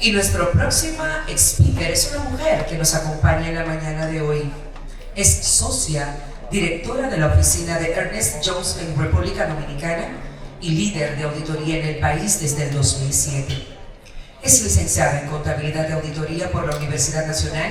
Y nuestra próxima speaker es una mujer que nos acompaña en la mañana de hoy. Es socia, directora de la oficina de Ernest Jones en República Dominicana y líder de auditoría en el país desde el 2007. Es licenciada en Contabilidad de Auditoría por la Universidad Nacional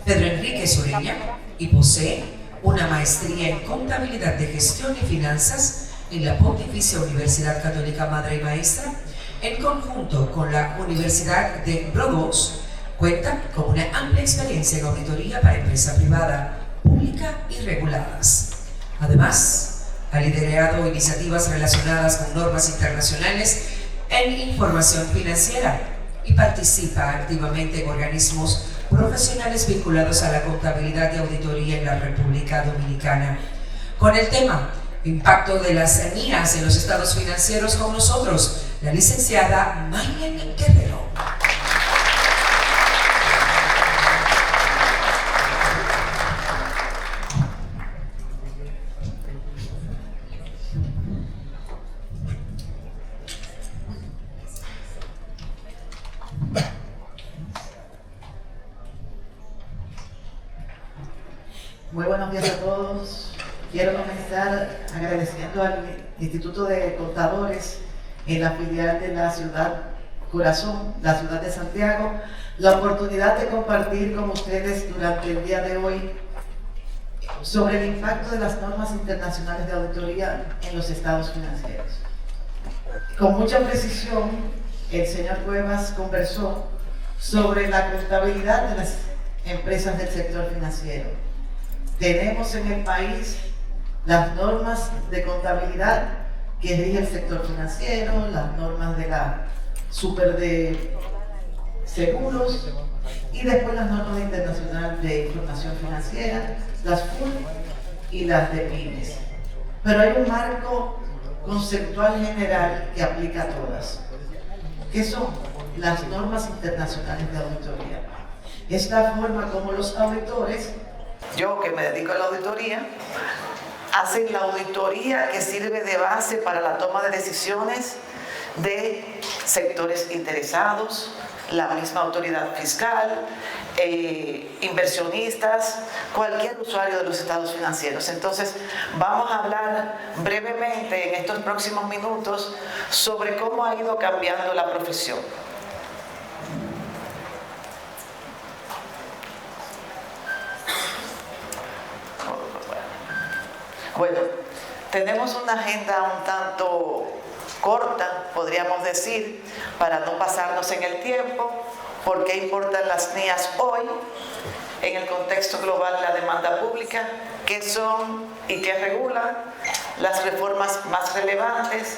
Pedro Enríquez Ureña y posee una maestría en Contabilidad de Gestión y Finanzas en la Pontificia Universidad Católica Madre y Maestra. En conjunto con la Universidad de Burdeos, cuenta con una amplia experiencia en auditoría para empresa privada, pública y reguladas. Además, ha liderado iniciativas relacionadas con normas internacionales en información financiera y participa activamente en organismos profesionales vinculados a la contabilidad y auditoría en la República Dominicana. Con el tema Impacto de las NIAs en los estados financieros, con nosotros la licenciada Maylen Guerrero. Muy buenos días a todos. Quiero comenzar agradeciendo al Instituto de Contadores en la filial de la ciudad Corazón, la ciudad de Santiago, la oportunidad de compartir con ustedes durante el día de hoy sobre el impacto de las normas internacionales de auditoría en los estados financieros. Con mucha precisión, el señor Cuevas conversó sobre la contabilidad de las empresas del sector financiero. Tenemos en el país las normas de contabilidad que rige el sector financiero, las normas de la super de seguros y después las normas internacionales de información financiera, las FUL y las de pymes. Pero hay un marco conceptual general que aplica a todas, que son las normas internacionales de auditoría. Es la forma como los auditores, yo que me dedico a la auditoría, hacen la auditoría que sirve de base para la toma de decisiones de sectores interesados, la misma autoridad fiscal, inversionistas, cualquier usuario de los estados financieros. Entonces, vamos a hablar brevemente en estos próximos minutos sobre cómo ha ido cambiando la profesión. Bueno, tenemos una agenda un tanto corta, podríamos decir, para no pasarnos en el tiempo. ¿Por qué importan las NIAs hoy en el contexto global de la demanda pública? ¿Qué son y qué regulan? Las reformas más relevantes,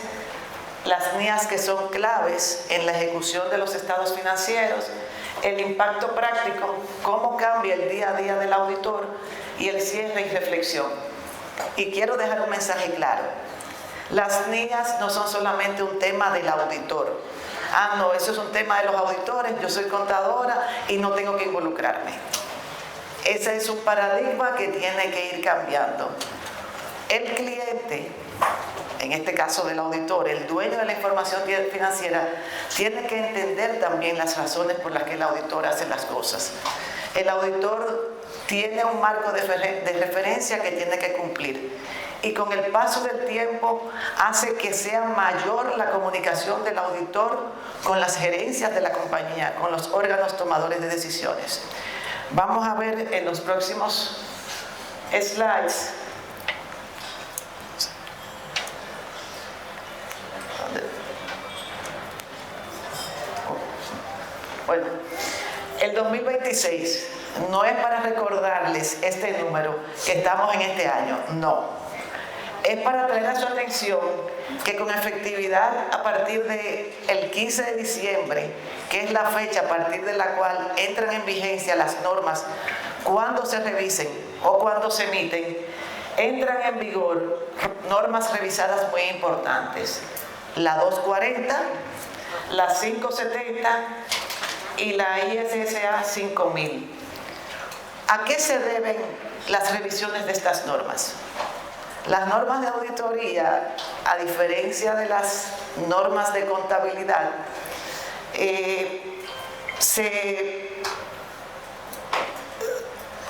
las NIAs que son claves en la ejecución de los estados financieros, el impacto práctico, cómo cambia el día a día del auditor y el cierre y reflexión. Y quiero dejar un mensaje claro. Las NIAs no son solamente un tema del auditor. No, eso es un tema de los auditores, yo soy contadora y no tengo que involucrarme. Ese es un paradigma que tiene que ir cambiando. El cliente, en este caso del auditor, el dueño de la información financiera, tiene que entender también las razones por las que el auditor hace las cosas. El auditor tiene un marco de referencia que tiene que cumplir y con el paso del tiempo hace que sea mayor la comunicación del auditor con las gerencias de la compañía, con los órganos tomadores de decisiones. Vamos a ver en los próximos slides bueno, el 2026 no es para recordarles este número que estamos en este año, no. Es para traer a su atención que con efectividad a partir del 15 de diciembre, que es la fecha a partir de la cual entran en vigencia las normas, cuando se revisen o cuando se emiten, entran en vigor normas revisadas muy importantes. La 240, la 570 y la ISSA 5000. ¿A qué se deben las revisiones de estas normas? Las normas de auditoría, a diferencia de las normas de contabilidad,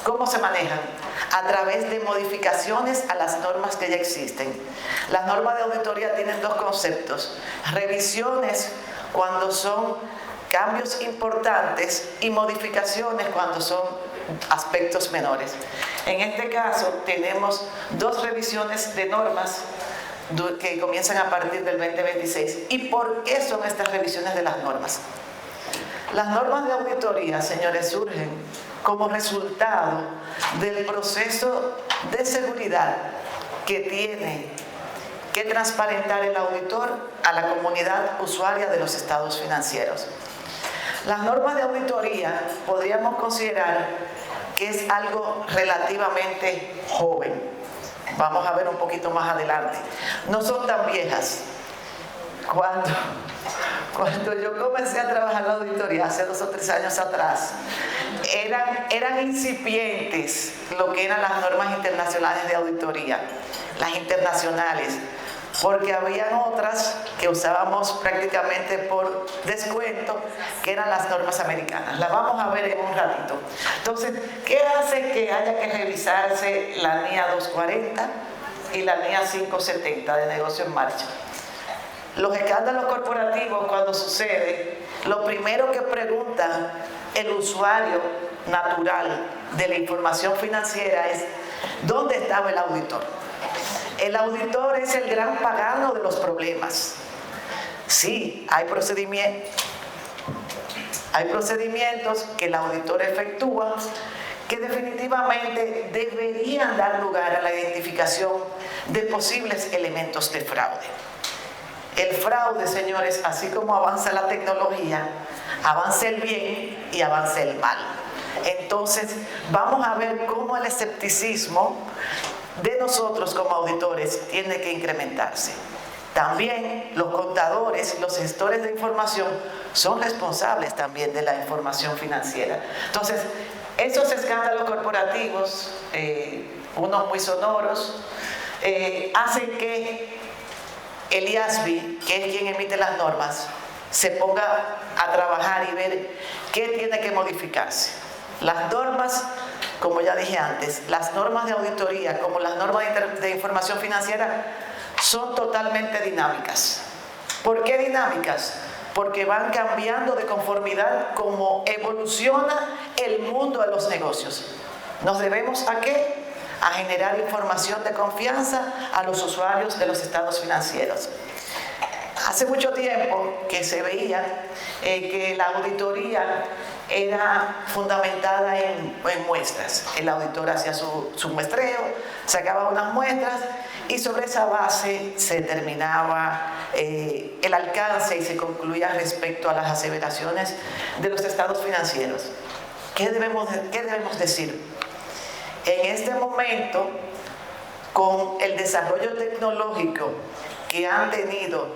¿Cómo se manejan? A través de modificaciones a las normas que ya existen. Las normas de auditoría tienen dos conceptos: revisiones cuando son cambios importantes y modificaciones cuando son aspectos menores. En este caso tenemos dos revisiones de normas que comienzan a partir del 2026. ¿Y por qué son estas revisiones de las normas? Las normas de auditoría, señores, surgen como resultado del proceso de seguridad que tiene que transparentar el auditor a la comunidad usuaria de los estados financieros. Las normas de auditoría podríamos considerar que es algo relativamente joven. Vamos a ver un poquito más adelante. No son tan viejas. Cuando yo comencé a trabajar en la auditoría hace 2 o 3 años atrás, eran incipientes lo que eran las normas internacionales de auditoría, las internacionales, porque habían otras que usábamos prácticamente por descuento, que eran las normas americanas. Las vamos a ver en un ratito. Entonces, ¿qué hace que haya que revisarse la NIA 240 y la NIA 570 de negocio en marcha? Los escándalos corporativos, cuando sucede, lo primero que pregunta el usuario natural de la información financiera es: ¿dónde estaba el auditor? El auditor es el gran pagano de los problemas. Sí, hay procedimientos que el auditor efectúa que definitivamente deberían dar lugar a la identificación de posibles elementos de fraude. El fraude, señores, así como avanza la tecnología, avanza el bien y avanza el mal. Entonces, vamos a ver cómo el escepticismo de nosotros como auditores tiene que incrementarse. También los contadores, los gestores de información son responsables también de la información financiera. Entonces, esos escándalos corporativos, unos muy sonoros, hacen que el IASB, que es quien emite las normas, se ponga a trabajar y ver qué tiene que modificarse. Las normas, como ya dije antes, las normas de auditoría como las normas de información financiera son totalmente dinámicas. ¿Por qué dinámicas? Porque van cambiando de conformidad como evoluciona el mundo de los negocios. ¿Nos debemos a qué? A generar información de confianza a los usuarios de los estados financieros. Hace mucho tiempo que se veía que la auditoría era fundamentada en muestras. El auditor hacía su muestreo, sacaba unas muestras y sobre esa base se determinaba el alcance y se concluía respecto a las aseveraciones de los estados financieros. ¿Qué debemos decir? En este momento, con el desarrollo tecnológico que han tenido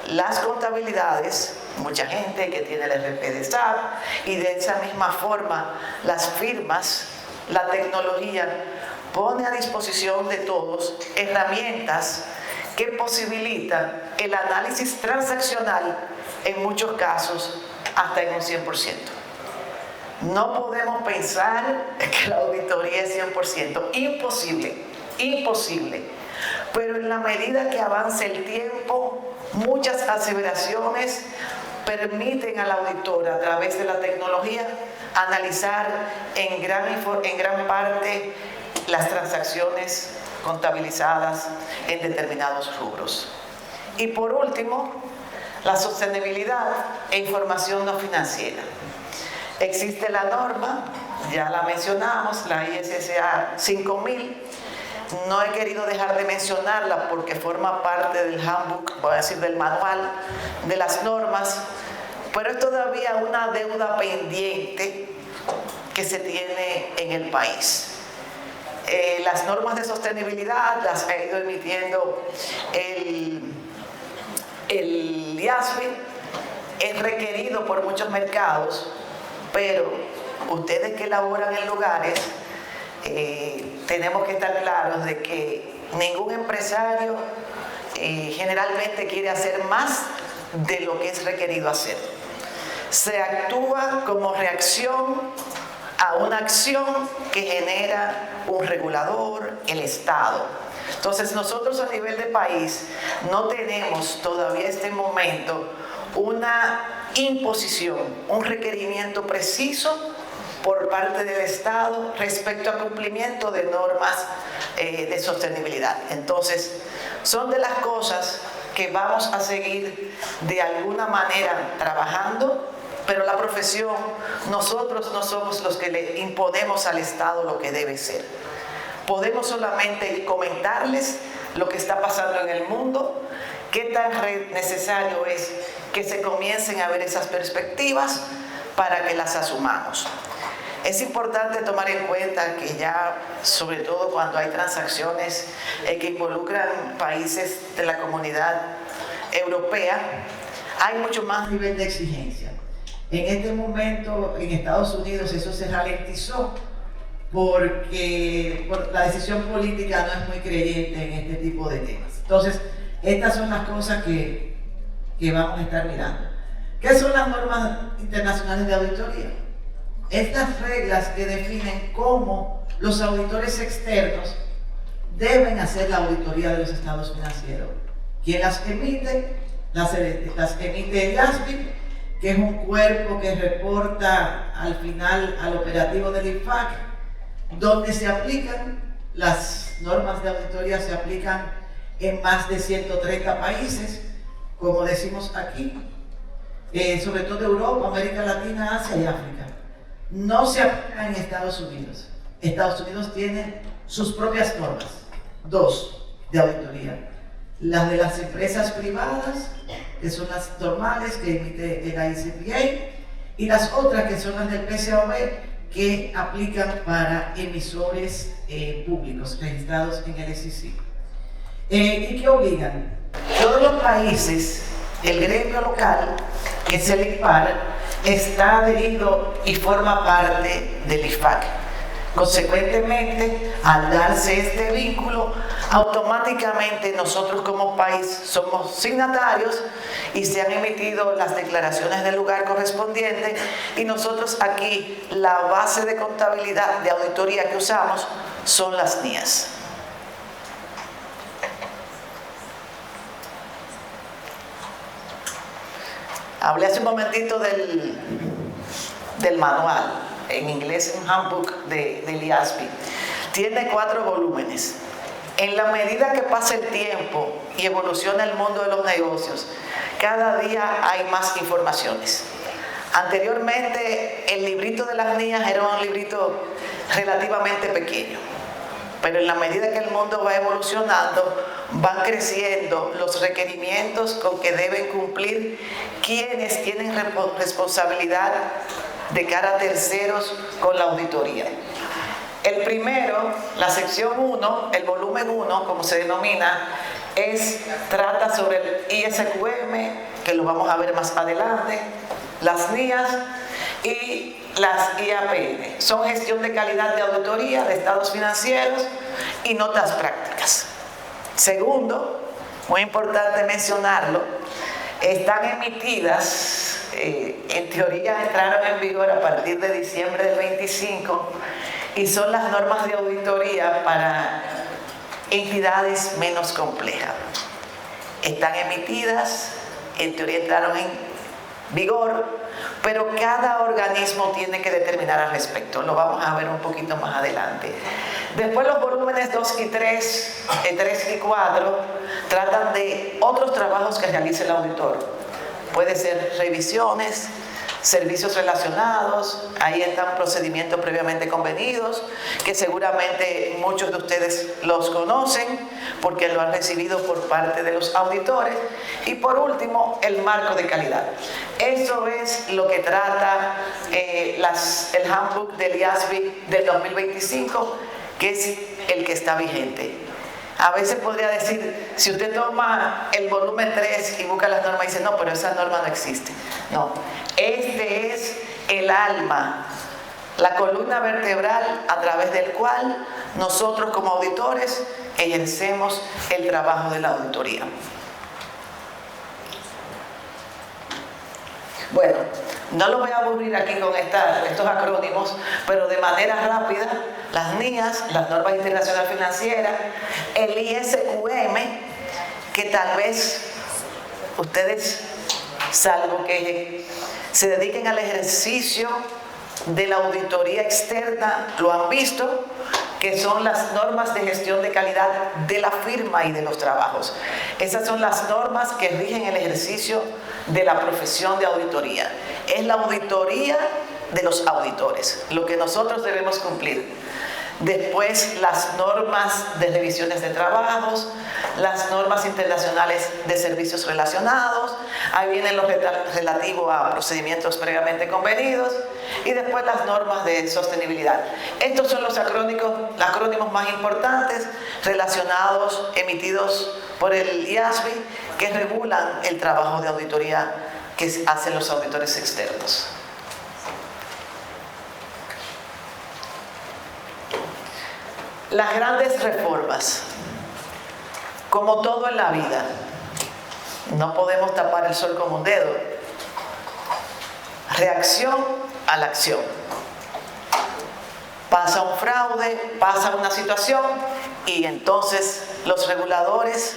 las contabilidades, mucha gente que tiene el RP de SAP, y de esa misma forma las firmas, la tecnología pone a disposición de todos herramientas que posibilitan el análisis transaccional, en muchos casos hasta en un 100%. No podemos pensar que la auditoría es 100%, imposible. Pero en la medida que avance el tiempo, muchas aseveraciones permiten al auditor, a través de la tecnología, analizar en gran parte las transacciones contabilizadas en determinados rubros. Y por último, la sostenibilidad e información no financiera. Existe la norma, ya la mencionamos, la ISSA 5000. No he querido dejar de mencionarla porque forma parte del handbook, voy a decir del manual de las normas, pero es todavía una deuda pendiente que se tiene en el país. Las normas de sostenibilidad las ha ido emitiendo el IASB, es requerido por muchos mercados, pero ustedes que laboran en lugares, tenemos que estar claros de que ningún empresario generalmente quiere hacer más de lo que es requerido hacer. se actúa como reacción a una acción que genera un regulador, el Estado. Entonces nosotros a nivel de país no tenemos todavía este momento una imposición, un requerimiento preciso por parte del Estado respecto al cumplimiento de normas de sostenibilidad. Entonces, son de las cosas que vamos a seguir de alguna manera trabajando, pero la profesión, nosotros no somos los que le imponemos al Estado lo que debe ser. Podemos solamente comentarles lo que está pasando en el mundo, qué tan necesario es que se comiencen a ver esas perspectivas para que las asumamos. Es importante tomar en cuenta que ya, sobre todo cuando hay transacciones que involucran países de la comunidad europea, hay mucho más nivel de exigencia. En este momento, en Estados Unidos, eso se ralentizó porque la decisión política no es muy creyente en este tipo de temas. Entonces, estas son las cosas que vamos a estar mirando. ¿Qué son las normas internacionales de auditoría? Estas reglas que definen cómo los auditores externos deben hacer la auditoría de los estados financieros. ¿Quién las emite? Las emite el IASB, que es un cuerpo que reporta al final al operativo del IFAC, donde se aplican las normas de auditoría, se aplican en más de 130 países, como decimos aquí, sobre todo Europa, América Latina, Asia y África. No se aplica en Estados Unidos. Estados Unidos tiene sus propias normas, dos de auditoría. Las de las empresas privadas, que son las normales que emite el ICPA, y las otras que son las del PCAOB, que aplican para emisores públicos registrados en el SEC. ¿Y qué obligan? Todos los países, el gremio local, que es el IFAR, está adherido y forma parte del IFAC. Consecuentemente, al darse este vínculo, automáticamente nosotros como país somos signatarios y se han emitido las declaraciones del lugar correspondiente, y nosotros aquí la base de contabilidad de auditoría que usamos son las NIAS. Hablé hace un momentito del manual, en inglés un handbook del IASB. Tiene 4 volúmenes. En la medida que pasa el tiempo y evoluciona el mundo de los negocios, cada día hay más informaciones. Anteriormente, el librito de las niñas era un librito relativamente pequeño, pero en la medida que el mundo va evolucionando, van creciendo los requerimientos con que deben cumplir quienes tienen responsabilidad de cara a terceros con la auditoría. El primero, la sección 1, el volumen 1, como se denomina, trata sobre el ISQM, que lo vamos a ver más adelante, las NIAS y las IAPN. Son gestión de calidad de auditoría de estados financieros y notas prácticas. Segundo, muy importante mencionarlo, están emitidas, en teoría entraron en vigor a partir de diciembre del 25, y son las normas de auditoría para entidades menos complejas. Están emitidas, en teoría entraron en vigor, pero cada organismo tiene que determinar al respecto. Lo vamos a ver un poquito más adelante. Después los volúmenes 2 y 3, 3 y 4, tratan de otros trabajos que realice el auditor. Puede ser revisiones, servicios relacionados, ahí están procedimientos previamente convenidos, que seguramente muchos de ustedes los conocen porque lo han recibido por parte de los auditores. Y por último, el marco de calidad. Eso es lo que trata el handbook del IASB del 2025, que es el que está vigente. A veces podría decir, si usted toma el volumen 3 y busca las normas y dice, no, pero esa norma no existe. No, este es el alma, la columna vertebral a través del cual nosotros como auditores ejercemos el trabajo de la auditoría. Bueno, No lo voy a aburrir aquí con estos acrónimos, pero de manera rápida, las NIAs, las normas internacionales financieras, el ISQM, que tal vez ustedes, salvo que se dediquen al ejercicio de la auditoría externa, lo han visto, que son las normas de gestión de calidad de la firma y de los trabajos. Esas son las normas que rigen el ejercicio de la profesión de auditoría. Es la auditoría de los auditores, lo que nosotros debemos cumplir. Después, las normas de revisiones de trabajos, las normas internacionales de servicios relacionados, ahí vienen los relativos a procedimientos previamente convenidos, y después las normas de sostenibilidad. Estos son los acrónimos más importantes relacionados, emitidos por el IASB, que regulan el trabajo de auditoría que hacen los auditores externos. Las grandes reformas, como todo en la vida, no podemos tapar el sol con un dedo. Reacción a la acción. Pasa un fraude, pasa una situación y entonces los reguladores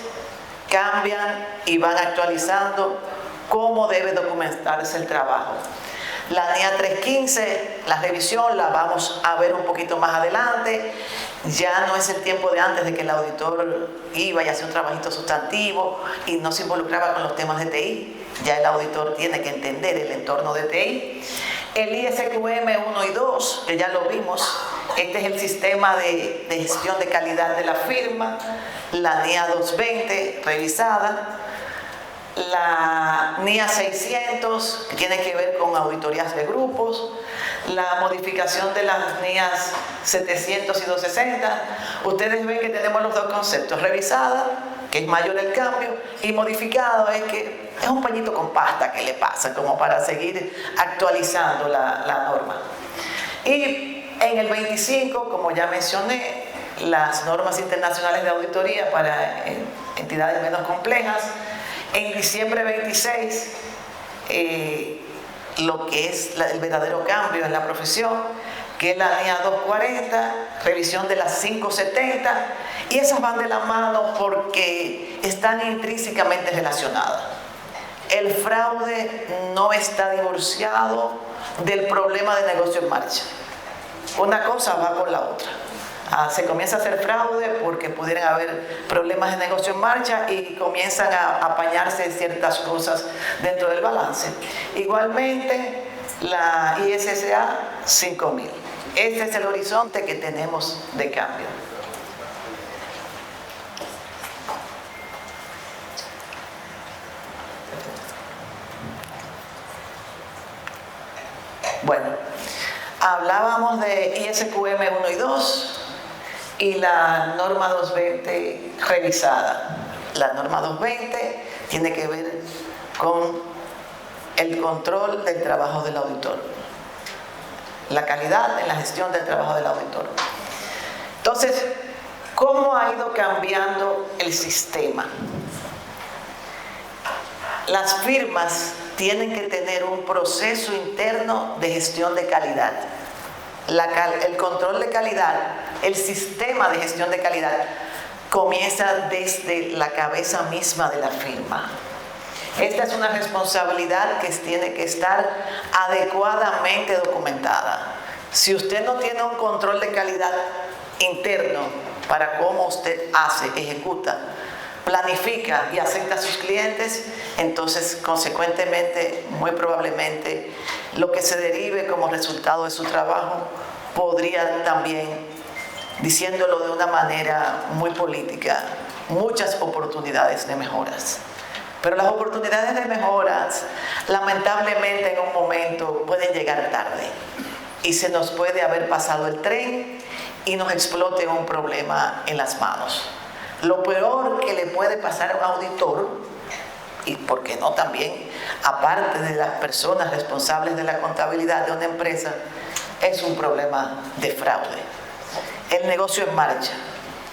cambian y van actualizando cómo debe documentarse el trabajo. La NIA 315, la revisión la vamos a ver un poquito más adelante. Ya no es el tiempo de antes de que el auditor iba y hacía un trabajito sustantivo y no se involucraba con los temas de TI. Ya el auditor tiene que entender el entorno de TI. El ISQM 1 y 2, que ya lo vimos, este es el sistema de gestión de calidad de la firma. La NIA 220, revisada. La NIA 600, que tiene que ver con auditorías de grupos, la modificación de las NIAs 700 y 260. Ustedes ven que tenemos los dos conceptos: revisada, que es mayor el cambio, y modificado es que es un pañito con pasta que le pasa como para seguir actualizando la norma. Y en el 25, como ya mencioné, las normas internacionales de auditoría para entidades menos complejas. En diciembre 26, lo que es el verdadero cambio en la profesión, que es la NIA 240, revisión de las 570, y esas van de la mano porque están intrínsecamente relacionadas. El fraude no está divorciado del problema de negocio en marcha. Una cosa va con la otra. Se comienza a hacer fraude porque pudieran haber problemas de negocio en marcha y comienzan a apañarse ciertas cosas dentro del balance. Igualmente, la ISSA 5000. Este es el horizonte que tenemos de cambio. Bueno, hablábamos de ISQM 1 y 2. Y la norma 220 revisada. La norma 220 tiene que ver con el control del trabajo del auditor, la calidad en la gestión del trabajo del auditor. Entonces, ¿cómo ha ido cambiando el sistema? Las firmas tienen que tener un proceso interno de gestión de calidad. El control de calidad, el sistema de gestión de calidad comienza desde la cabeza misma de la firma. Esta es una responsabilidad que tiene que estar adecuadamente documentada. Si usted no tiene un control de calidad interno para cómo usted hace, ejecuta, planifica y acepta a sus clientes, entonces consecuentemente, muy probablemente, lo que se derive como resultado de su trabajo podría también, diciéndolo de una manera muy política, muchas oportunidades de mejoras. Pero las oportunidades de mejoras, lamentablemente en un momento pueden llegar tarde y se nos puede haber pasado el tren y nos explote un problema en las manos. Lo peor que le puede pasar a un auditor, y por qué no también, aparte de las personas responsables de la contabilidad de una empresa, es un problema de fraude. El negocio en marcha.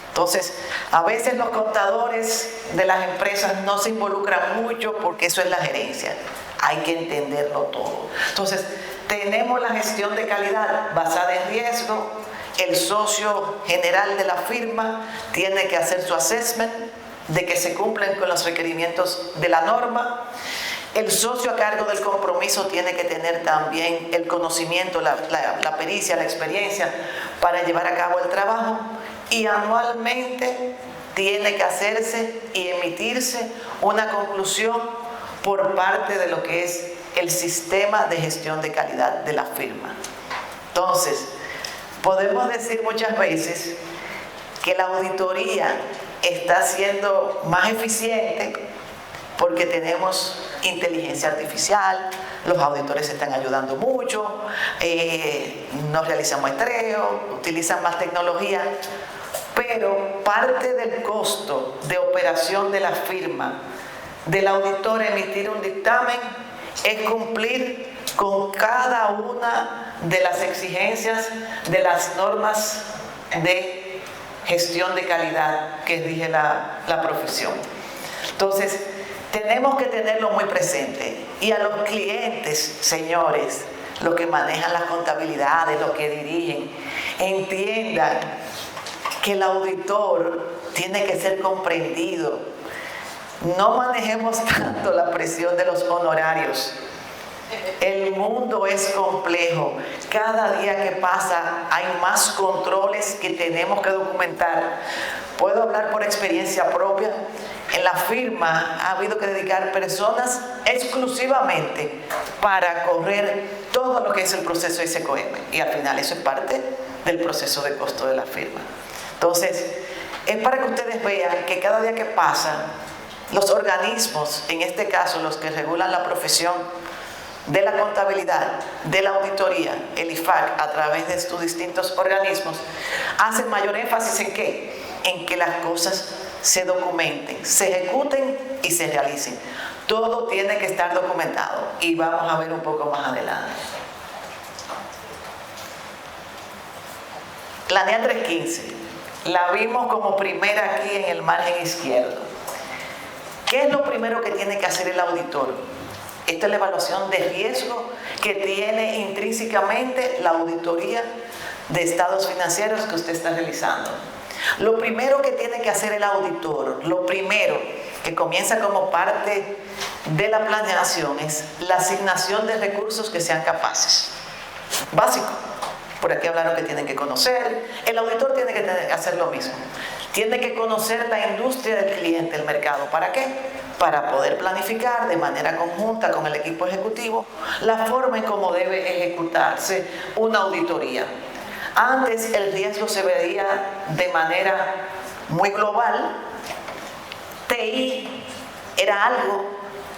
Entonces, a veces los contadores de las empresas no se involucran mucho porque eso es la gerencia. hay que entenderlo todo. Entonces, tenemos la gestión de calidad basada en riesgo. El socio general de la firma tiene que hacer su assessment de que se cumplen con los requerimientos de la norma. El socio a cargo del compromiso tiene que tener también el conocimiento, la pericia, la experiencia para llevar a cabo el trabajo, y anualmente tiene que hacerse y emitirse una conclusión por parte de lo que es el sistema de gestión de calidad de la firma. Entonces, podemos decir muchas veces que la auditoría está siendo más eficiente porque tenemos inteligencia artificial, los auditores se están ayudando mucho, no realizan muestreo, utilizan más tecnología, pero parte del costo de operación de la firma, del auditor emitir un dictamen, es cumplir con cada una de las exigencias de las normas de gestión de calidad que rige la profesión. Entonces, tenemos que tenerlo muy presente. Y a los clientes, señores, los que manejan las contabilidades, los que dirigen, entiendan que el auditor tiene que ser comprendido. No manejemos tanto la presión de los honorarios. El mundo es complejo. Cada día que pasa hay más controles que tenemos que documentar. Puedo hablar por experiencia propia. En la firma ha habido que dedicar personas exclusivamente para correr todo lo que es el proceso SQM. Y al final eso es parte del proceso de costo de la firma. Entonces, es para que ustedes vean que cada día que pasa, los organismos, en este caso los que regulan la profesión de la contabilidad, de la auditoría, el IFAC, a través de sus distintos organismos, hacen mayor énfasis ¿en qué? En que las cosas se documenten, se ejecuten y se realicen. Todo tiene que estar documentado y vamos a ver un poco más adelante. La NEA 315, la vimos como primera aquí en el margen izquierdo. ¿Qué es lo primero que tiene que hacer el auditor? Esta es la evaluación de riesgo que tiene intrínsecamente la auditoría de estados financieros que usted está realizando. Lo primero que tiene que hacer el auditor, lo primero que comienza como parte de la planeación, es la asignación de recursos que sean capaces. Básico. Por aquí hablaron que tienen que conocer. El auditor tiene que hacer lo mismo. Tiene que conocer la industria del cliente, el mercado. ¿Para qué? Para poder planificar de manera conjunta con el equipo ejecutivo la forma en cómo debe ejecutarse una auditoría. Antes el riesgo se veía de manera muy global. TI era algo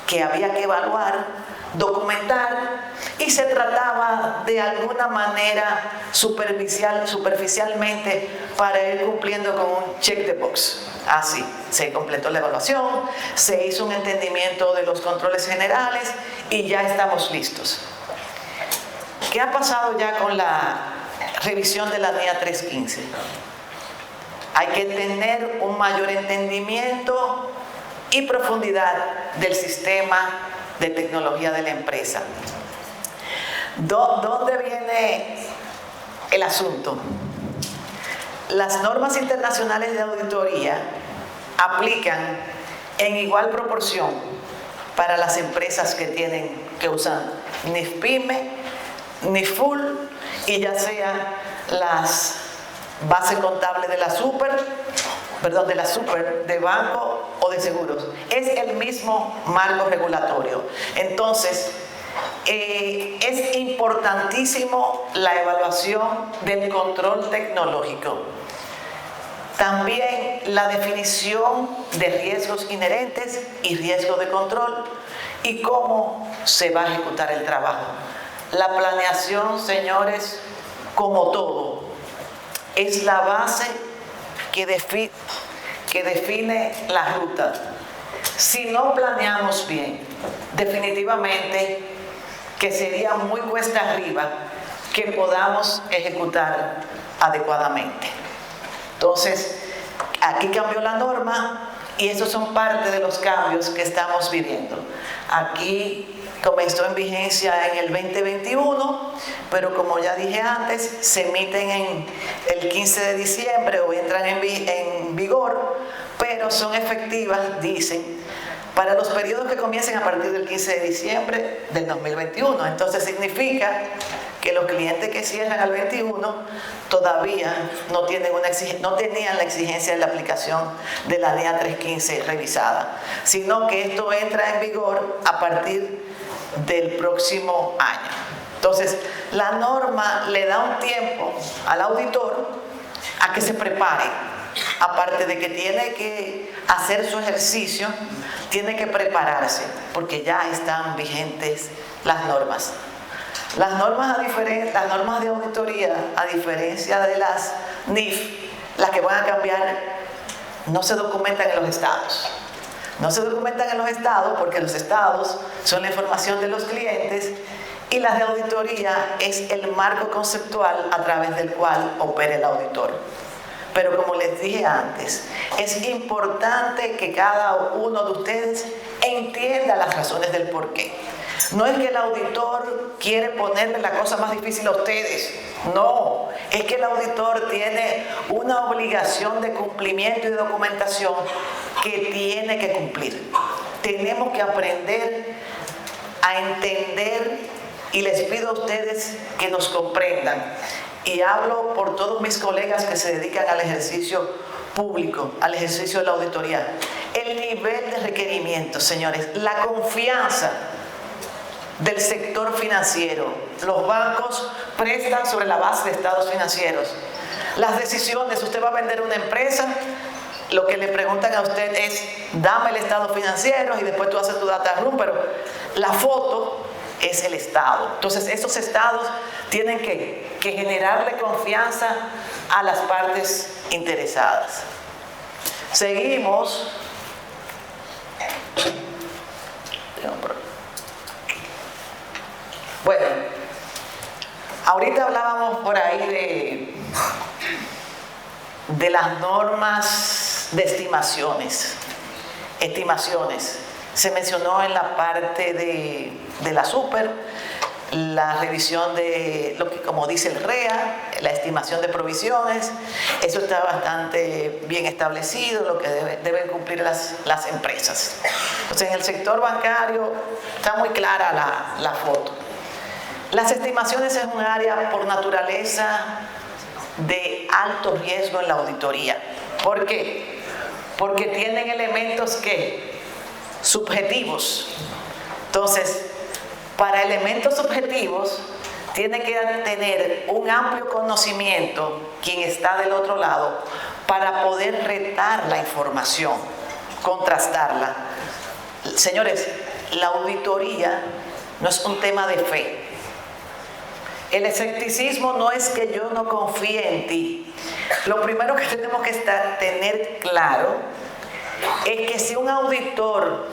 que había que evaluar, documentar, y se trataba de alguna manera superficialmente para ir cumpliendo con un check the box. Así, se completó la evaluación, se hizo un entendimiento de los controles generales y ya estamos listos. ¿Qué ha pasado ya con la revisión de la NEA 315? Hay que tener un mayor entendimiento y profundidad del sistema de tecnología de la empresa. ¿Dónde viene el asunto? Las normas internacionales de auditoría aplican en igual proporción para las empresas que usan NIFPYME, NIFUL, y ya sea las bases contables de la super, de banco o de seguros. Es el mismo marco regulatorio. Entonces, es importantísimo la evaluación del control tecnológico. También la definición de riesgos inherentes y riesgo de control y cómo se va a ejecutar el trabajo. La planeación, señores, como todo, es la base que define la ruta. Si no planeamos bien, definitivamente que sería muy cuesta arriba que podamos ejecutar adecuadamente. Entonces, aquí cambió la norma y esos son parte de los cambios que estamos viviendo. Aquí comenzó en vigencia en el 2021, pero como ya dije antes, se emiten en el 15 de diciembre o entran en vigor, pero son efectivas, dicen, para los periodos que comiencen a partir del 15 de diciembre del 2021. Entonces significa que los clientes que cierran al 21 todavía no tenían la exigencia de la aplicación de la NIA 315 revisada, sino que esto entra en vigor a partir del próximo año. Entonces, la norma le da un tiempo al auditor a que se prepare. Aparte de que tiene que hacer su ejercicio, tiene que prepararse, porque ya están vigentes las normas. Las normas de auditoría, a diferencia de las NIF, las que van a cambiar, no se documentan en los estados. No se documentan en los estados porque los estados son la información de los clientes y las de auditoría es el marco conceptual a través del cual opera el auditor. Pero como les dije antes, es importante que cada uno de ustedes entienda las razones del porqué. No es que el auditor quiere ponerle la cosa más difícil a ustedes. No, es que el auditor tiene una obligación de cumplimiento y de documentación que tiene que cumplir. Tenemos que aprender a entender y les pido a ustedes que nos comprendan. Y hablo por todos mis colegas que se dedican al ejercicio público, al ejercicio de la auditoría. El nivel de requerimientos, señores, la confianza del sector financiero. Los bancos prestan sobre la base de estados financieros. Las decisiones, usted va a vender una empresa, lo que le preguntan a usted es, dame el estado financiero y después tú haces tu data room, pero la foto es el estado. Entonces, esos estados tienen que generarle confianza a las partes interesadas. Seguimos. Bueno, ahorita hablábamos por ahí de las normas de estimaciones. Se mencionó en la parte de la super, la revisión de lo que, como dice el REA, la estimación de provisiones. Eso está bastante bien establecido, lo que deben cumplir las empresas. Entonces, en el sector bancario está muy clara la foto. Las estimaciones es un área por naturaleza de alto riesgo en la auditoría. ¿Por qué? Porque tienen elementos subjetivos. Entonces, para elementos subjetivos, tiene que tener un amplio conocimiento quien está del otro lado para poder retar la información, contrastarla. Señores, la auditoría no es un tema de fe. El escepticismo no es que yo no confíe en ti. Lo primero que tenemos que tener claro es que si un auditor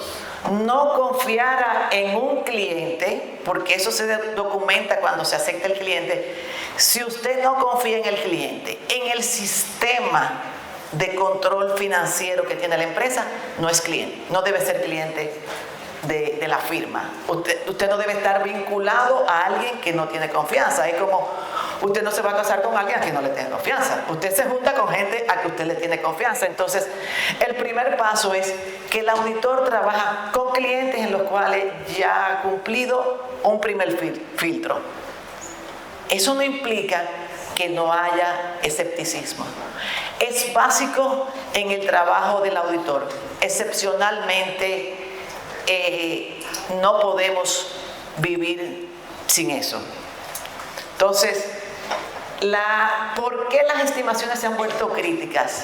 no confiara en un cliente, porque eso se documenta cuando se acepta el cliente, si usted no confía en el cliente, en el sistema de control financiero que tiene la empresa, no es cliente, no debe ser cliente de la firma. Usted no debe estar vinculado a alguien que no tiene confianza. Es como usted no se va a casar con alguien a quien no le tenga confianza. Usted se junta con gente a que usted le tiene confianza. Entonces, el primer paso es que el auditor trabaja con clientes en los cuales ya ha cumplido un primer filtro. Eso no implica que no haya escepticismo. Es básico en el trabajo del auditor. Excepcionalmente, no podemos vivir sin eso. Entonces, ¿por qué las estimaciones se han vuelto críticas?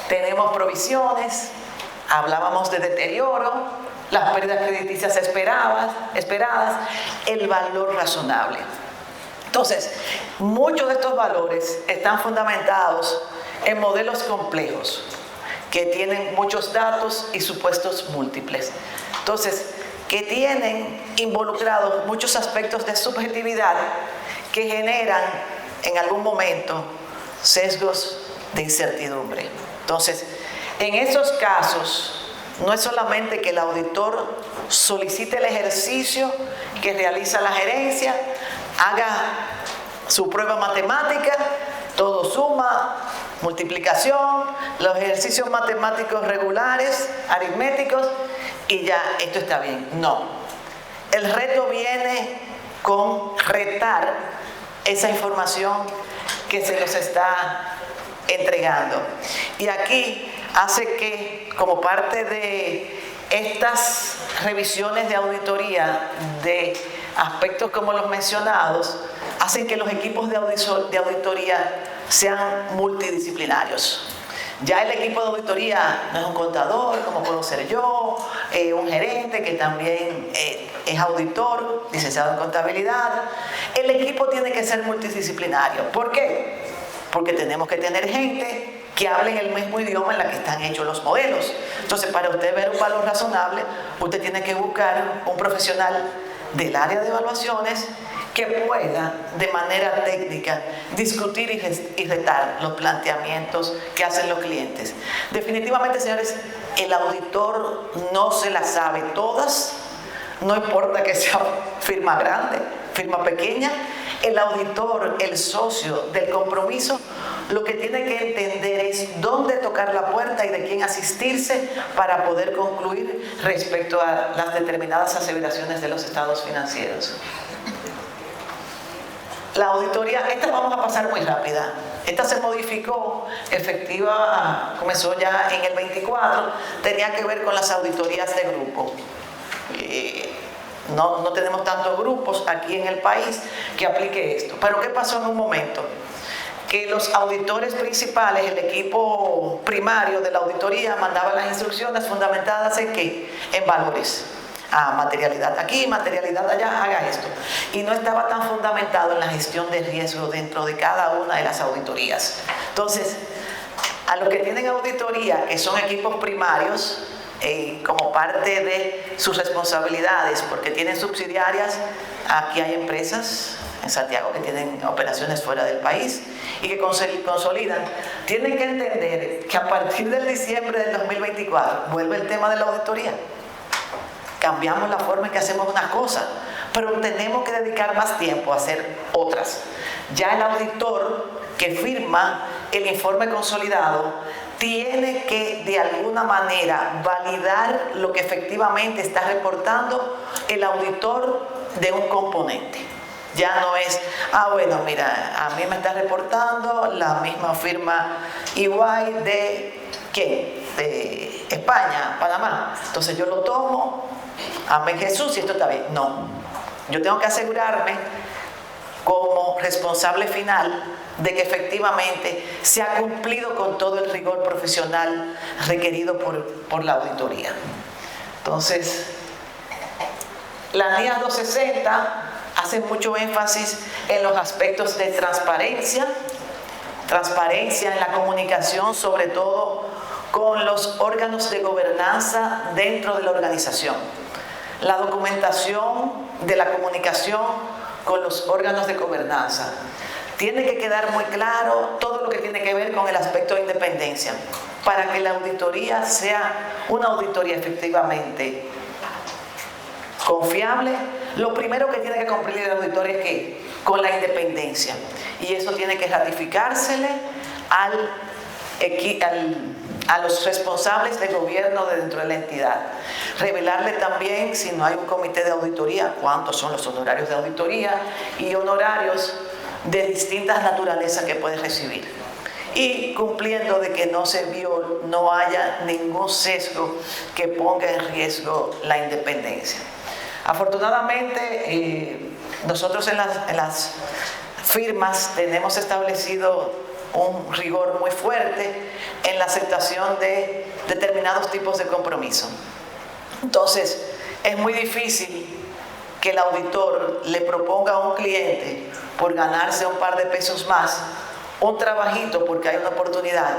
Tenemos provisiones, hablábamos de deterioro, las pérdidas crediticias esperadas, el valor razonable. Entonces, muchos de estos valores están fundamentados en modelos complejos que tienen muchos datos y supuestos múltiples. Entonces, que tienen involucrados muchos aspectos de subjetividad que generan en algún momento sesgos de incertidumbre. Entonces, en esos casos no es solamente que el auditor solicite el ejercicio que realiza la gerencia, haga su prueba matemática, todo suma, multiplicación, los ejercicios matemáticos regulares, aritméticos, y ya esto está bien. No. El reto viene con retar esa información que se nos está entregando. Y aquí hace que, como parte de estas revisiones de auditoría de aspectos como los mencionados, hacen que los equipos de auditoría sean multidisciplinarios. Ya el equipo de auditoría no es un contador, como puedo ser yo, un gerente que también es auditor, licenciado en contabilidad. El equipo tiene que ser multidisciplinario. ¿Por qué? Porque tenemos que tener gente que hable en el mismo idioma en la que están hechos los modelos. Entonces, para usted ver un valor razonable, usted tiene que buscar un profesional del área de evaluaciones que pueda de manera técnica discutir y retar los planteamientos que hacen los clientes. Definitivamente, señores, el auditor no se las sabe todas, no importa que sea firma grande, firma pequeña. El auditor, el socio del compromiso, lo que tiene que entender es dónde tocar la puerta y de quién asistirse para poder concluir respecto a las determinadas aseveraciones de los estados financieros. La auditoría, esta vamos a pasar muy rápida. Esta se modificó, efectiva, comenzó ya en el 24, tenía que ver con las auditorías de grupo. No tenemos tantos grupos aquí en el país que aplique esto. Pero ¿qué pasó en un momento? Que los auditores principales, el equipo primario de la auditoría, mandaba las instrucciones fundamentadas en ¿qué? En valores. Materialidad aquí, materialidad allá, haga esto. Y no estaba tan fundamentado en la gestión de riesgo dentro de cada una de las auditorías. Entonces, a los que tienen auditoría, que son equipos primarios, como parte de sus responsabilidades, porque tienen subsidiarias, aquí hay empresas en Santiago que tienen operaciones fuera del país y que consolidan, tienen que entender que a partir del diciembre del 2024 vuelve el tema de la auditoría. Cambiamos la forma en que hacemos unas cosas, pero tenemos que dedicar más tiempo a hacer otras. Ya el auditor que firma el informe consolidado tiene que de alguna manera validar lo que efectivamente está reportando el auditor de un componente. Ya no es, bueno, mira, a mí me está reportando la misma firma EY de ¿quién? De España, Panamá. Entonces yo lo tomo, amén Jesús, y esto está bien. No, yo tengo que asegurarme como responsable final de que efectivamente se ha cumplido con todo el rigor profesional requerido por la auditoría. Entonces, las guías 260 hacen mucho énfasis en los aspectos de transparencia en la comunicación, sobre todo con los órganos de gobernanza dentro de la organización. La documentación de la comunicación con los órganos de gobernanza. Tiene que quedar muy claro todo lo que tiene que ver con el aspecto de independencia, para que la auditoría sea una auditoría efectivamente confiable. Lo primero que tiene que cumplir el auditor es que con la independencia, y eso tiene que ratificársele a los responsables de gobierno de dentro de la entidad. Revelarle también, si no hay un comité de auditoría, cuántos son los honorarios de auditoría y honorarios de distintas naturalezas que puede recibir. Y cumpliendo de que no haya ningún sesgo que ponga en riesgo la independencia. Afortunadamente, nosotros en las firmas tenemos establecido un rigor muy fuerte en la aceptación de determinados tipos de compromiso. Entonces, es muy difícil que el auditor le proponga a un cliente, por ganarse un par de pesos más, un trabajito porque hay una oportunidad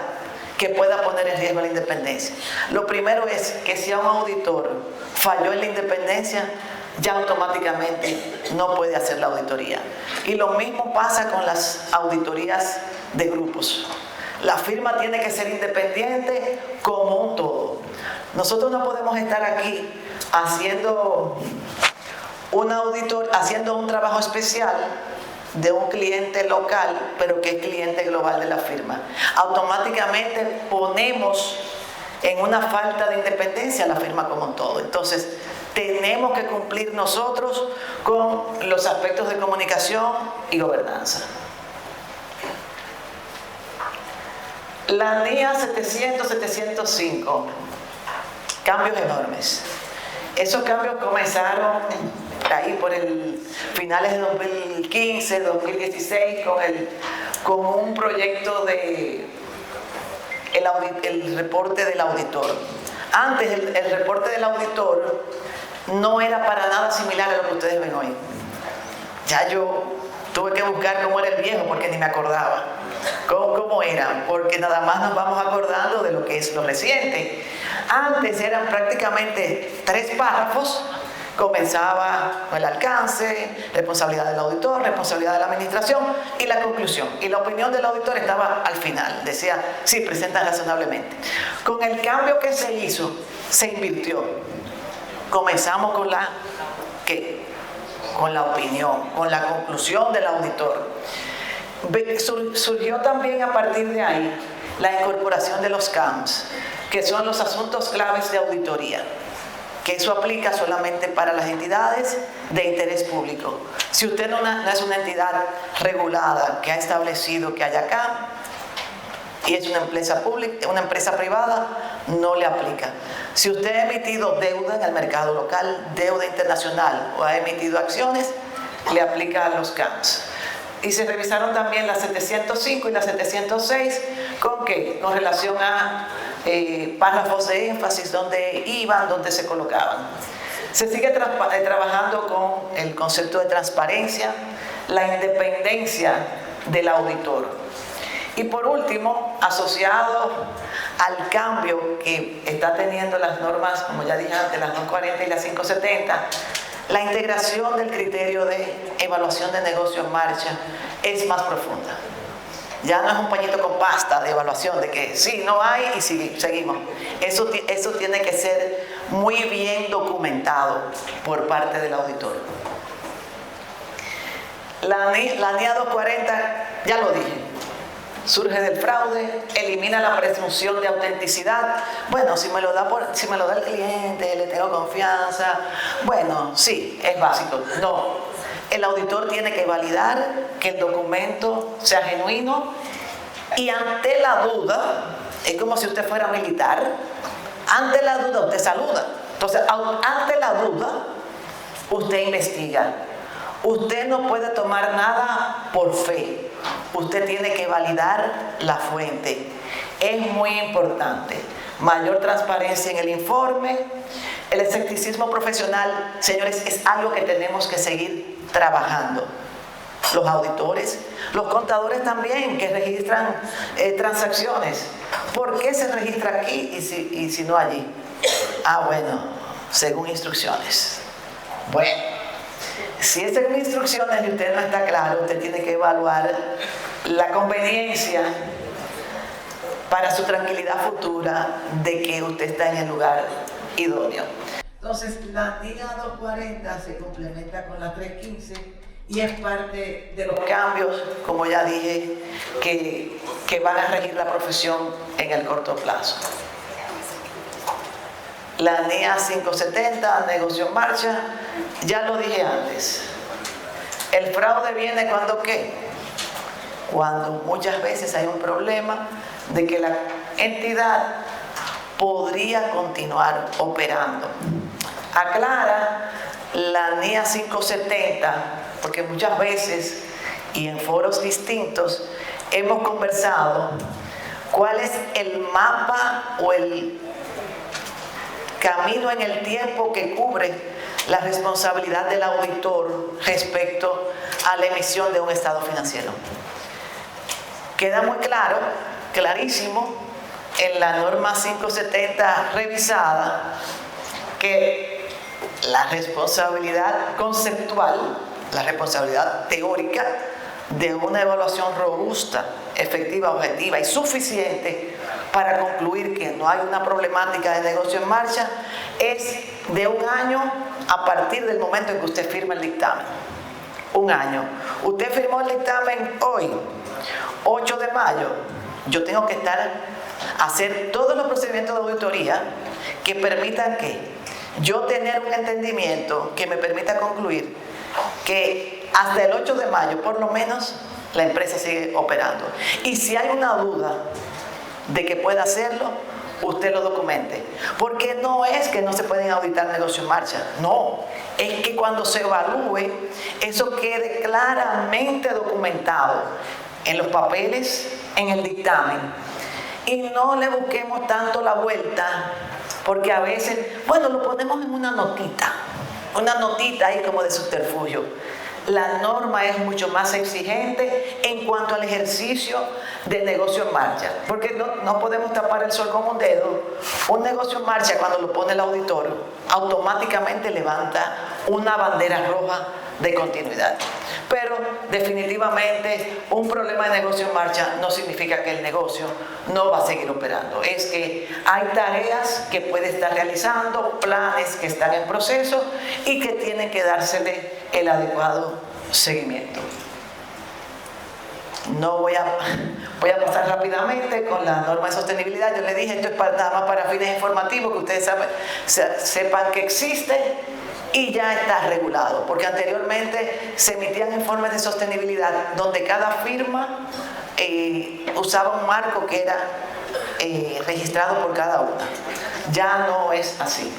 que pueda poner en riesgo la independencia. Lo primero es que si a un auditor falló en la independencia, ya automáticamente no puede hacer la auditoría. Y lo mismo pasa con las auditorías de grupos. La firma tiene que ser independiente como un todo. Nosotros no podemos estar aquí haciendo un trabajo especial de un cliente local, pero que es cliente global de la firma. Automáticamente ponemos en una falta de independencia a la firma como un todo. Entonces, tenemos que cumplir nosotros con los aspectos de comunicación y gobernanza. La NIA 700-705, cambios enormes. Esos cambios comenzaron ahí por finales de 2015, 2016, con un proyecto de el reporte del auditor. Antes el reporte del auditor no era para nada similar a lo que ustedes ven hoy. Ya yo tuve que buscar cómo era el viejo porque ni me acordaba cómo era, porque nada más nos vamos acordando de lo que es lo reciente. Antes eran prácticamente 3 párrafos. Comenzaba con el alcance, responsabilidad del auditor, responsabilidad de la administración y la conclusión. Y la opinión del auditor estaba al final. Decía, sí, presentan razonablemente. Con el cambio que se hizo, se invirtió. Comenzamos con la opinión, con la conclusión del auditor. Surgió también a partir de ahí la incorporación de los CAMs, que son los asuntos claves de auditoría, que eso aplica solamente para las entidades de interés público. Si usted no es una entidad regulada que ha establecido que haya CAM y es una empresa pública, una empresa privada, no le aplica. Si usted ha emitido deuda en el mercado local, deuda internacional o ha emitido acciones, le aplica a los CAMs. Y se revisaron también las 705 y las 706, ¿con qué? Con relación a párrafos de énfasis, dónde iban, dónde se colocaban. Se sigue trabajando con el concepto de transparencia, la independencia del auditor. Y por último, asociado al cambio que está teniendo las normas, como ya dije antes, las 240 y las 570, la integración del criterio de evaluación de negocio en marcha es más profunda. Ya no es un pañito con pasta de evaluación de que sí, no hay y seguimos. Eso tiene que ser muy bien documentado por parte del auditor. La NIA 240, ya lo dije, surge del fraude, elimina la presunción de autenticidad. Bueno, si me lo da el cliente, le tengo confianza. Bueno, sí, es básico. No. El auditor tiene que validar que el documento sea genuino y ante la duda, es como si usted fuera militar, ante la duda usted saluda. Entonces, ante la duda, usted investiga. Usted no puede tomar nada por fe. Usted tiene que validar la fuente. Es muy importante. Mayor transparencia en el informe. El escepticismo profesional, señores, es algo que tenemos que seguir trabajando. Los auditores, los contadores también, que registran transacciones. ¿Por qué se registra aquí y si no allí? Ah, bueno, según instrucciones. Bueno, si es según instrucciones y usted no está claro, usted tiene que evaluar la conveniencia para su tranquilidad futura de que usted está en el lugar idóneo. Entonces, la NIA 240 se complementa con la 315 y es parte de los cambios, como ya dije, que van a regir la profesión en el corto plazo. La NIA 570, negocio en marcha, ya lo dije antes. El fraude viene cuando ¿qué? Cuando muchas veces hay un problema de que la entidad podría continuar operando. Aclara la NIA 570, porque muchas veces y en foros distintos hemos conversado cuál es el mapa o el camino en el tiempo que cubre la responsabilidad del auditor respecto a la emisión de un estado financiero. Queda muy claro, clarísimo, en la norma 570 revisada, que la responsabilidad conceptual, la responsabilidad teórica de una evaluación robusta, efectiva, objetiva y suficiente para concluir que no hay una problemática de negocio en marcha es de 1 año a partir del momento en que usted firma el dictamen. 1 año. Usted firmó el dictamen hoy, 8 de mayo. Yo tengo que hacer todos los procedimientos de auditoría que permitan que yo tener un entendimiento que me permita concluir que hasta el 8 de mayo, por lo menos, la empresa sigue operando. Y si hay una duda de que pueda hacerlo, usted lo documente. Porque no es que no se pueden auditar negocios en marcha, no. Es que cuando se evalúe, eso quede claramente documentado en los papeles, en el dictamen. Y no le busquemos tanto la vuelta, porque a veces, bueno, lo ponemos en una notita ahí como de subterfugio. La norma es mucho más exigente en cuanto al ejercicio de negocio en marcha, porque no podemos tapar el sol con un dedo. Un negocio en marcha, cuando lo pone el auditor, automáticamente levanta una bandera roja de continuidad. Pero definitivamente un problema de negocio en marcha no significa que el negocio no va a seguir operando. Es que hay tareas que puede estar realizando, planes que están en proceso y que tienen que dársele el adecuado seguimiento. Voy a pasar rápidamente con la norma de sostenibilidad. Yo le dije, esto es nada más para fines informativos, que ustedes sepan que existe y ya está regulado, porque anteriormente se emitían informes de sostenibilidad donde cada firma usaba un marco que era registrado por cada una. Ya no es así.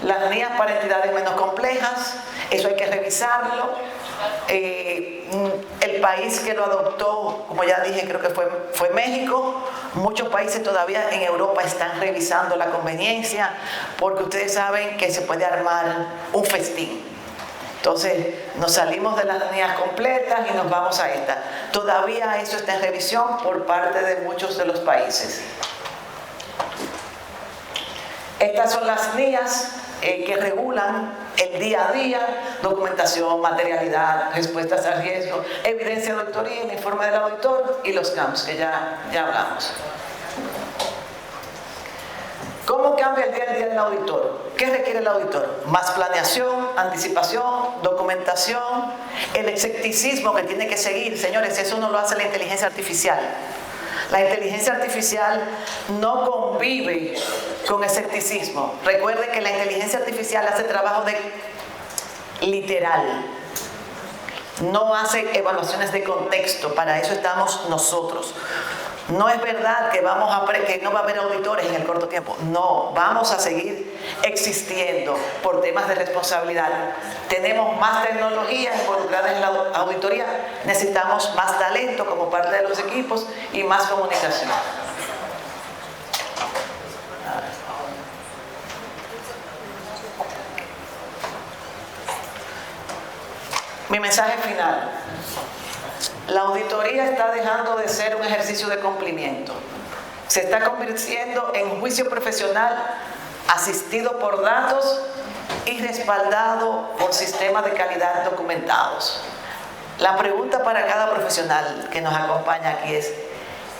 Las NIAs para entidades menos complejas, eso hay que revisarlo. El país que lo adoptó, como ya dije, creo que fue México. Muchos países todavía en Europa están revisando la conveniencia, porque ustedes saben que se puede armar un festín. Entonces nos salimos de las NIAs completas y nos vamos a esta. Todavía eso está en revisión por parte de muchos de los países. Estas son las NIAs que regulan el día a día: documentación, materialidad, respuestas a riesgo, evidencia de auditoría, el informe del auditor y los CAMS, que ya hablamos. ¿Cómo cambia el día a día del auditor? ¿Qué requiere el auditor? Más planeación, anticipación, documentación, el escepticismo que tiene que seguir. Señores, eso no lo hace la inteligencia artificial. La inteligencia artificial no convive con escepticismo. Recuerden que la inteligencia artificial hace trabajo literal. No hace evaluaciones de contexto. Para eso estamos nosotros. No es verdad que no va a haber auditores en el corto tiempo. No, vamos a seguir existiendo por temas de responsabilidad. Tenemos más tecnología involucrada en la auditoría. Necesitamos más talento como parte de los equipos y más comunicación. Mi mensaje final. La auditoría está dejando de ser un ejercicio de cumplimiento. Se está convirtiendo en un juicio profesional asistido por datos y respaldado por sistemas de calidad documentados. La pregunta para cada profesional que nos acompaña aquí es: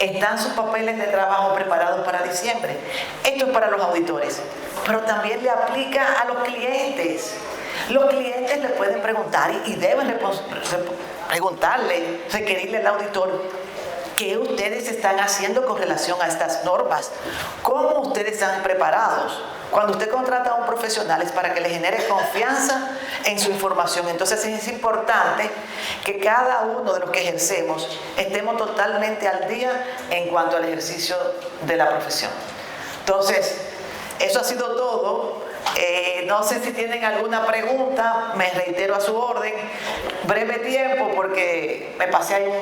¿están sus papeles de trabajo preparados para diciembre? Esto es para los auditores, pero también le aplica a los clientes. Los clientes le pueden preguntar y deben preguntarle, requerirle al auditor qué ustedes están haciendo con relación a estas normas, cómo ustedes están preparados. Cuando usted contrata a un profesional es para que le genere confianza en su información. Entonces es importante que cada uno de los que ejercemos estemos totalmente al día en cuanto al ejercicio de la profesión. Entonces, eso ha sido todo. No sé si tienen alguna pregunta, me reitero a su orden. Breve tiempo porque me pasé ahí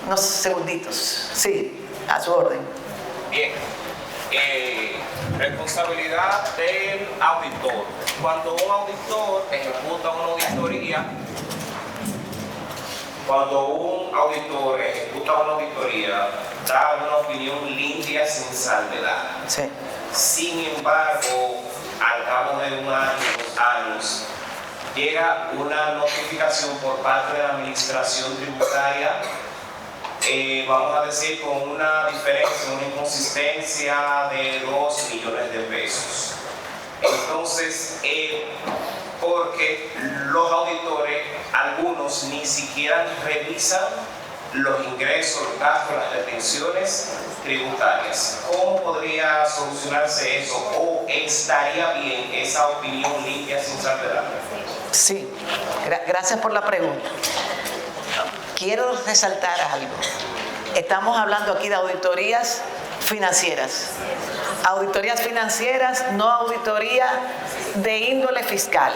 unos segunditos. Sí, a su orden. Bien. Responsabilidad del auditor. Cuando un auditor ejecuta una auditoría, da una opinión limpia sin salvedad. Sí. Sin embargo, al cabo de 1 año, 2 años, llega una notificación por parte de la Administración Tributaria vamos a decir, con una diferencia, una inconsistencia de 2 millones de pesos. Entonces, porque los auditores, algunos ni siquiera revisan los ingresos, los gastos, las retenciones tributarias. ¿Cómo podría solucionarse eso? ¿O estaría bien esa opinión limpia sin salvedad? Sí, gracias por la pregunta. Quiero resaltar algo. Estamos hablando aquí de auditorías financieras. Auditorías financieras, no auditoría de índole fiscal.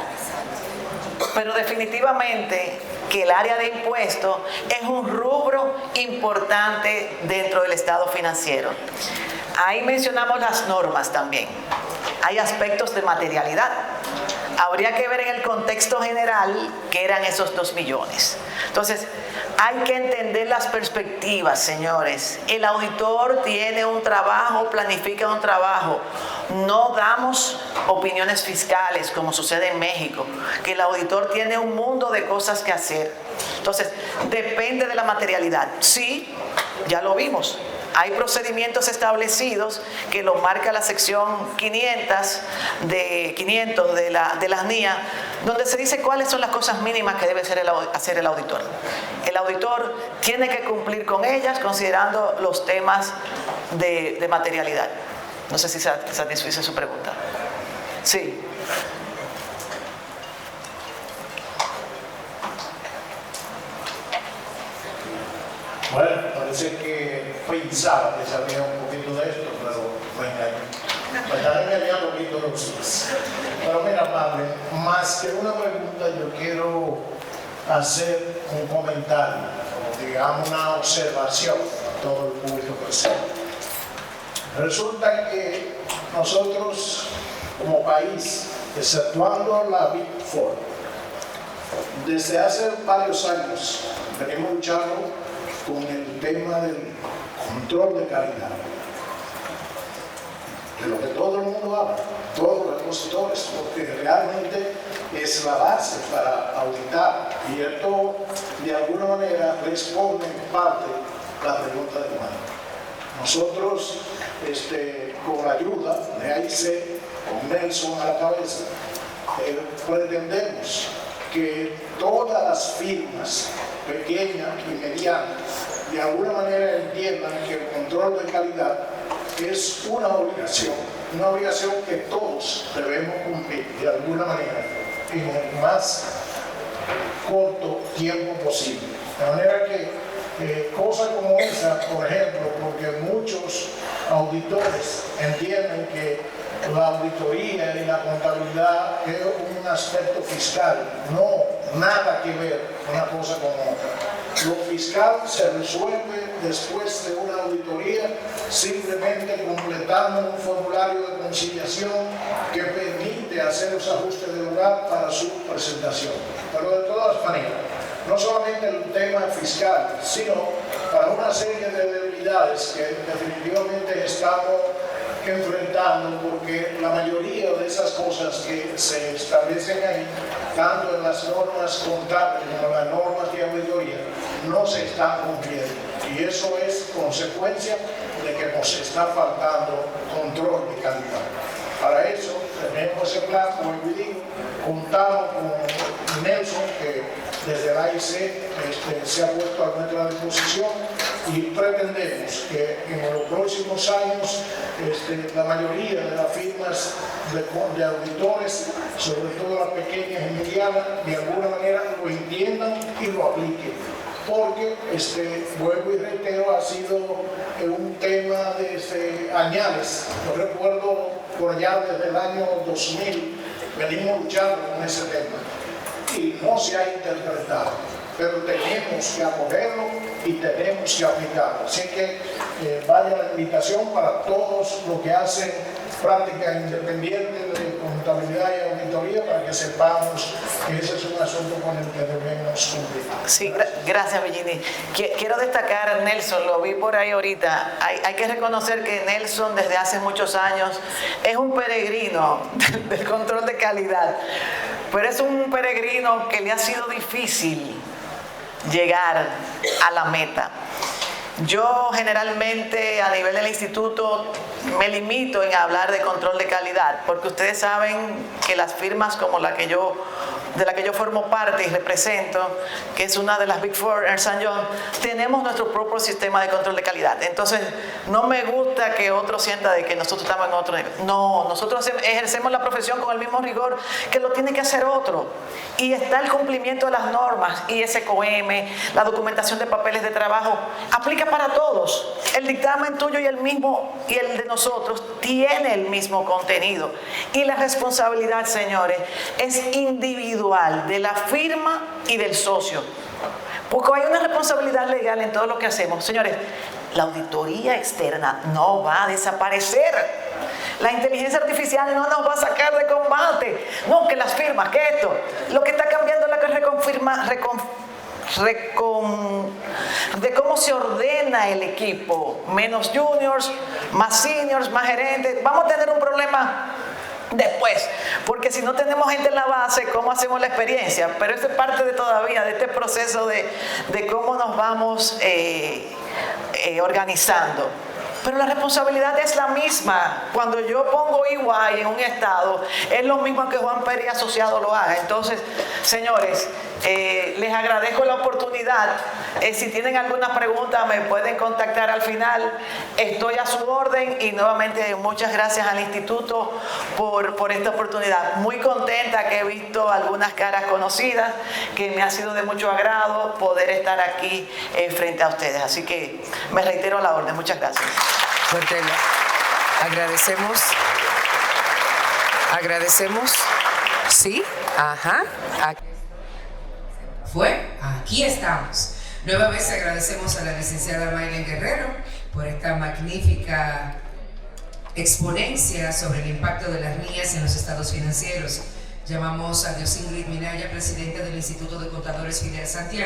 Pero definitivamente que el área de impuestos es un rubro importante dentro del estado financiero. Ahí mencionamos las normas también. Hay aspectos de materialidad. Habría que ver en el contexto general qué eran esos 2 millones. Entonces, hay que entender las perspectivas, señores. El auditor tiene un trabajo, planifica un trabajo. No damos opiniones fiscales como sucede en México, que el auditor tiene un mundo de cosas que hacer. Entonces, depende de la materialidad. Sí, ya lo vimos. Hay procedimientos establecidos que lo marca la sección 500 de las NIA, donde se dice cuáles son las cosas mínimas que debe hacer el auditor. El auditor tiene que cumplir con ellas considerando los temas de materialidad. No sé si satisfice su pregunta. Sí. Bueno, parece que pensaba que sabía un poquito de esto, pero me están engañando un poquito los ojos. Pero mira, padre, más que una pregunta, yo quiero hacer un comentario, o digamos una observación a todo el público presente. Resulta que nosotros, como país, exceptuando la Big Four, desde hace varios años venimos luchando con el tema del control de calidad, de lo que todo el mundo habla, todos los expositores, porque realmente es la base para auditar, y esto de alguna manera responde en parte la pregunta de Juan. Nosotros, con la ayuda de AIC, con Nelson a la cabeza, pretendemos que todas las firmas pequeñas y medianas de alguna manera entiendan que el control de calidad es una obligación que todos debemos cumplir de alguna manera en el más corto tiempo posible. De manera que cosas como esa, por ejemplo, porque muchos auditores entienden que la auditoría y la contabilidad es un aspecto fiscal. No, nada que ver una cosa con otra. Lo fiscal se resuelve después de una auditoría simplemente completando un formulario de conciliación que permite hacer los ajustes de lugar para su presentación. Pero de todas maneras, no solamente el tema fiscal, sino para una serie de debilidades que definitivamente estamos enfrentando, porque la mayoría de esas cosas que se establecen ahí, tanto en las normas contables como en las normas de auditoría, no se están cumpliendo. Y eso es consecuencia de que nos está faltando control de calidad. Para eso tenemos ese plan, como digo, contamos con Nelson, que desde el AIC se ha puesto a nuestra disposición, y pretendemos que en los próximos años la mayoría de las firmas de auditores, sobre todo las pequeñas y medianas, de alguna manera lo entiendan y lo apliquen. Porque, vuelvo y reitero, ha sido un tema de añales. Yo recuerdo por allá desde el año 2000 venimos luchando con ese tema y no se ha interpretado, pero tenemos que acogerlo y tenemos que aplicarlo. Así que vaya la invitación para todos los que hacen práctica independiente de contabilidad y auditoría, para que sepamos que ese es un asunto con el que debemos cumplir. Sí, gracias, Virginie. Quiero destacar, Nelson, lo vi por ahí ahorita. Hay que reconocer que Nelson desde hace muchos años es un peregrino del control de calidad, pero es un peregrino que le ha sido difícil llegar a la meta. Yo generalmente a nivel del instituto me limito en hablar de control de calidad, porque ustedes saben que las firmas como de la que yo formo parte y represento, que es una de las Big Four, Ernst & Young, tenemos nuestro propio sistema de control de calidad. Entonces, no me gusta que otro sienta de que nosotros estamos en otro nivel. No, nosotros ejercemos la profesión con el mismo rigor que lo tiene que hacer otro. Y está el cumplimiento de las normas, ISQM, la documentación de papeles de trabajo, aplica para todos. El dictamen tuyo y el mismo y el de nosotros tiene el mismo contenido. Y la responsabilidad, señores, es individual de la firma y del socio. Porque hay una responsabilidad legal en todo lo que hacemos. Señores, la auditoría externa no va a desaparecer. La inteligencia artificial no nos va a sacar de combate. No, que las firmas, que esto. Lo que está cambiando es la que de cómo se ordena el equipo. Menos juniors, más seniors, más gerentes. Vamos a tener un problema después, porque si no tenemos gente en la base, ¿cómo hacemos la experiencia? Pero eso es parte de todavía de este proceso de cómo nos vamos organizando. Pero la responsabilidad es la misma. Cuando yo pongo EY en un estado, es lo mismo que Juan Pérez Asociado lo haga. Entonces, señores, les agradezco la oportunidad. Si tienen alguna pregunta, me pueden contactar al final. Estoy a su orden y nuevamente muchas gracias al instituto por esta oportunidad. Muy contenta que he visto algunas caras conocidas, que me ha sido de mucho agrado poder estar aquí frente a ustedes. Así que me reitero a la orden. Muchas gracias. Portela, agradecemos, sí, ajá, aquí estamos. Nueva vez agradecemos a la licenciada Maylen Guerrero por esta magnífica exponencia sobre el impacto de las niñas en los estados financieros. Llamamos a Diosingrid Minaya, presidenta del Instituto de Contadores Fidel Santiago.